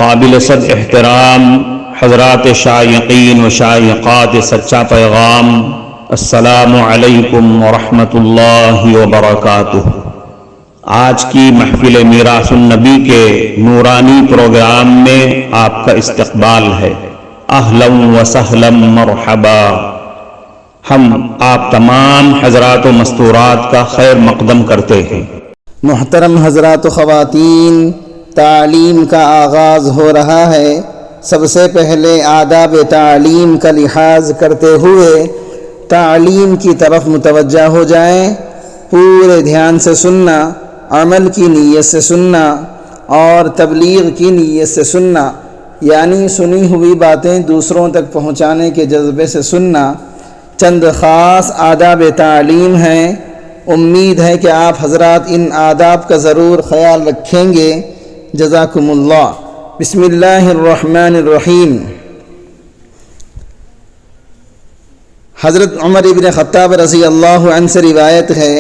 قابل صد احترام حضرات شائقین و شائقات سچا پیغام، السلام علیکم ورحمۃ اللہ وبرکاتہ۔ آج کی محفل میراث النبی کے نورانی پروگرام میں آپ کا استقبال ہے۔ اہلا و سہلا مرحبا۔ ہم آپ تمام حضرات و مستورات کا خیر مقدم کرتے ہیں۔ محترم حضرات و خواتین، تعلیم کا آغاز ہو رہا ہے۔ سب سے پہلے آداب تعلیم کا لحاظ کرتے ہوئے تعلیم کی طرف متوجہ ہو جائیں۔ پورے دھیان سے سننا، عمل کی نیت سے سننا اور تبلیغ کی نیت سے سننا، یعنی سنی ہوئی باتیں دوسروں تک پہنچانے کے جذبے سے سننا۔ چند خاص آداب تعلیم ہیں، امید ہے کہ آپ حضرات ان آداب کا ضرور خیال رکھیں گے۔ جزاکم اللہ۔ بسم اللہ الرحمن الرحیم۔ حضرت عمر ابن خطاب رضی اللہ عنہ سے روایت ہے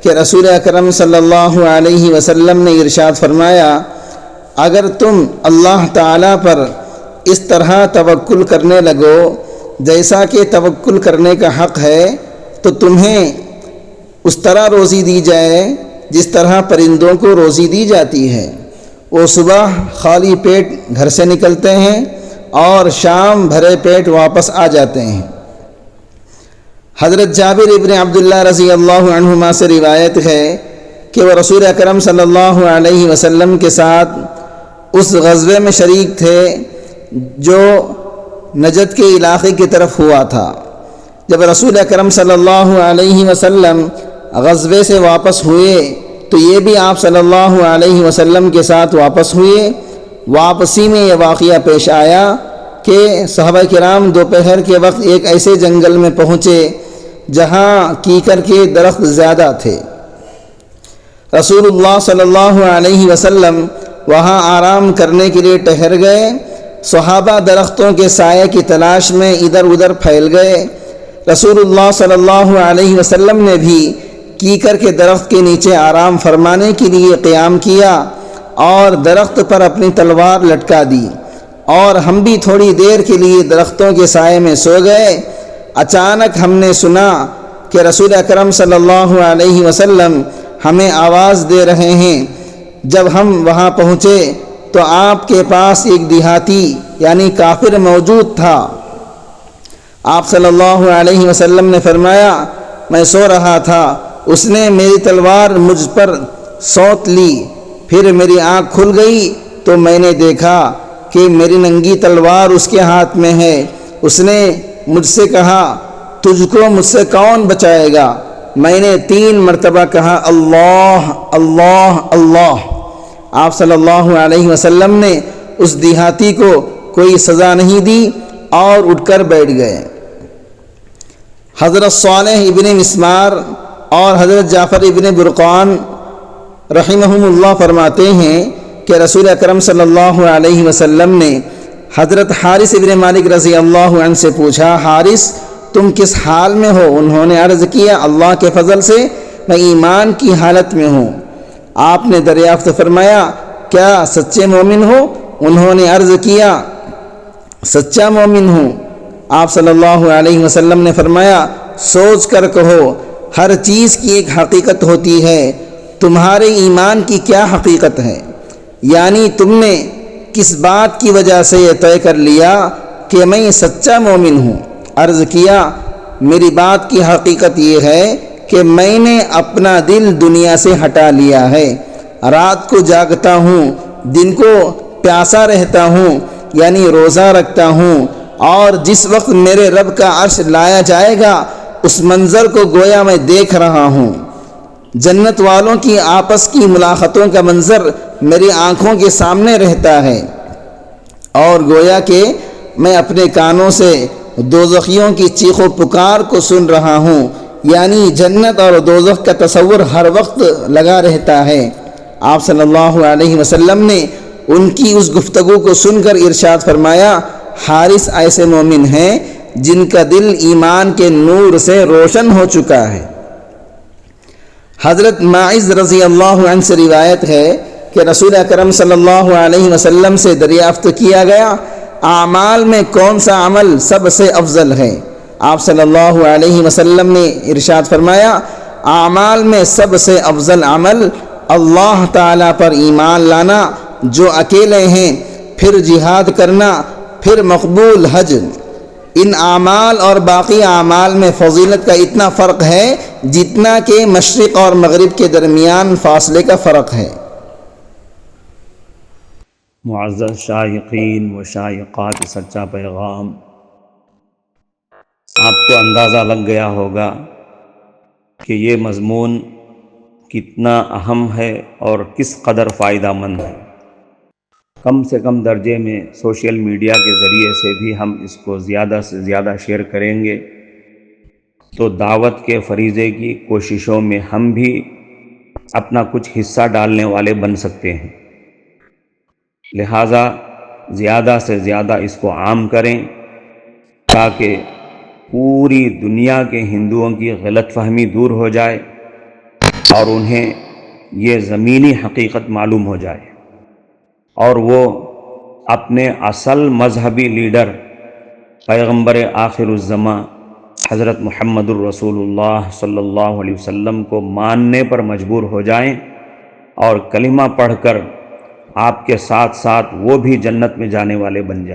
کہ رسول اکرم صلی اللہ علیہ وسلم نے ارشاد فرمایا، اگر تم اللہ تعالیٰ پر اس طرح توکل کرنے لگو جیسا کہ توکل کرنے کا حق ہے، تو تمہیں اس طرح روزی دی جائے جس طرح پرندوں کو روزی دی جاتی ہے۔ وہ صبح خالی پیٹ گھر سے نکلتے ہیں اور شام بھرے پیٹ واپس آ جاتے ہیں۔ حضرت جابر ابن عبداللہ رضی اللہ عنہما سے روایت ہے کہ وہ رسول اکرم صلی اللہ علیہ وسلم کے ساتھ اس غزوے میں شریک تھے جو نجد کے علاقے کی طرف ہوا تھا۔ جب رسول اکرم صلی اللہ علیہ وسلم غزوے سے واپس ہوئے تو یہ بھی آپ صلی اللہ علیہ وسلم کے ساتھ واپس ہوئے۔ واپسی میں یہ واقعہ پیش آیا کہ صحابہ کرام دوپہر کے وقت ایک ایسے جنگل میں پہنچے جہاں کیکر کے درخت زیادہ تھے۔ رسول اللہ صلی اللہ علیہ وسلم وہاں آرام کرنے کے لیے ٹھہر گئے۔ صحابہ درختوں کے سائے کی تلاش میں ادھر ادھر پھیل گئے۔ رسول اللہ صلی اللہ علیہ وسلم نے بھی کیکر کے درخت کے نیچے آرام فرمانے کے لیے قیام کیا اور درخت پر اپنی تلوار لٹکا دی، اور ہم بھی تھوڑی دیر کے لیے درختوں کے سائے میں سو گئے۔ اچانک ہم نے سنا کہ رسول اکرم صلی اللہ علیہ وسلم ہمیں آواز دے رہے ہیں۔ جب ہم وہاں پہنچے تو آپ کے پاس ایک دیہاتی یعنی کافر موجود تھا۔ آپ صلی اللہ علیہ وسلم نے فرمایا، میں سو رہا تھا، اس نے میری تلوار مجھ پر سونت لی، پھر میری آنکھ کھل گئی تو میں نے دیکھا کہ میری ننگی تلوار اس کے ہاتھ میں ہے۔ اس نے مجھ سے کہا، تجھ کو مجھ سے کون بچائے گا؟ میں نے 3 مرتبہ کہا، اللہ اللہ اللہ۔ آپ صلی اللہ علیہ وسلم نے اس دیہاتی کو کوئی سزا نہیں دی اور اٹھ کر بیٹھ گئے۔ حضرت صالح ابن مسمار اور حضرت جعفر ابن برقان رحمہم اللہ فرماتے ہیں کہ رسول اکرم صلی اللہ علیہ وسلم نے حضرت حارث ابن مالک رضی اللہ عنہ سے پوچھا، حارث تم کس حال میں ہو؟ انہوں نے عرض کیا، اللہ کے فضل سے میں ایمان کی حالت میں ہوں۔ آپ نے دریافت فرمایا، کیا سچے مومن ہو؟ انہوں نے عرض کیا، سچا مومن ہوں۔ آپ صلی اللہ علیہ وسلم نے فرمایا، سوچ کر کہو، ہر چیز کی ایک حقیقت ہوتی ہے، تمہارے ایمان کی کیا حقیقت ہے؟ یعنی تم نے کس بات کی وجہ سے یہ طے کر لیا کہ میں سچا مومن ہوں؟ عرض کیا، میری بات کی حقیقت یہ ہے کہ میں نے اپنا دل دنیا سے ہٹا لیا ہے، رات کو جاگتا ہوں، دن کو پیاسا رہتا ہوں، یعنی روزہ رکھتا ہوں، اور جس وقت میرے رب کا عرش لایا جائے گا اس منظر کو گویا میں دیکھ رہا ہوں۔ جنت والوں کی آپس کی ملاقاتوں کا منظر میری آنکھوں کے سامنے رہتا ہے، اور گویا کہ میں اپنے کانوں سے دوزخیوں کی چیخ و پکار کو سن رہا ہوں، یعنی جنت اور دوزخ کا تصور ہر وقت لگا رہتا ہے۔ آپ صلی اللہ علیہ وسلم نے ان کی اس گفتگو کو سن کر ارشاد فرمایا، حارث ایسے مومن ہیں جن کا دل ایمان کے نور سے روشن ہو چکا ہے۔ حضرت ماعز رضی اللہ عنہ سے روایت ہے کہ رسول اکرم صلی اللہ علیہ وسلم سے دریافت کیا گیا اعمال میں کون سا عمل سب سے افضل ہے؟ آپ صلی اللہ علیہ وسلم نے ارشاد فرمایا، اعمال میں سب سے افضل عمل اللہ تعالیٰ پر ایمان لانا جو اکیلے ہیں، پھر جہاد کرنا، پھر مقبول حج۔ ان اعمال اور باقی اعمال میں فضیلت کا اتنا فرق ہے جتنا کہ مشرق اور مغرب کے درمیان فاصلے کا فرق ہے۔ معزز شائقین و شائقات سچا پیغام، آپ کو اندازہ لگ گیا ہوگا کہ یہ مضمون کتنا اہم ہے اور کس قدر فائدہ مند ہے۔ کم سے کم درجے میں سوشل میڈیا کے ذریعے سے بھی ہم اس کو زیادہ سے زیادہ شیئر کریں گے تو دعوت کے فریضے کی کوششوں میں ہم بھی اپنا کچھ حصہ ڈالنے والے بن سکتے ہیں۔ لہٰذا زیادہ سے زیادہ اس کو عام کریں تاکہ پوری دنیا کے ہندوؤں کی غلط فہمی دور ہو جائے اور انہیں یہ زمینی حقیقت معلوم ہو جائے، اور وہ اپنے اصل مذہبی لیڈر پیغمبر آخر الزماں حضرت محمد الرسول اللہ صلی اللہ علیہ وسلم کو ماننے پر مجبور ہو جائیں اور کلمہ پڑھ کر آپ کے ساتھ ساتھ وہ بھی جنت میں جانے والے بن جائیں۔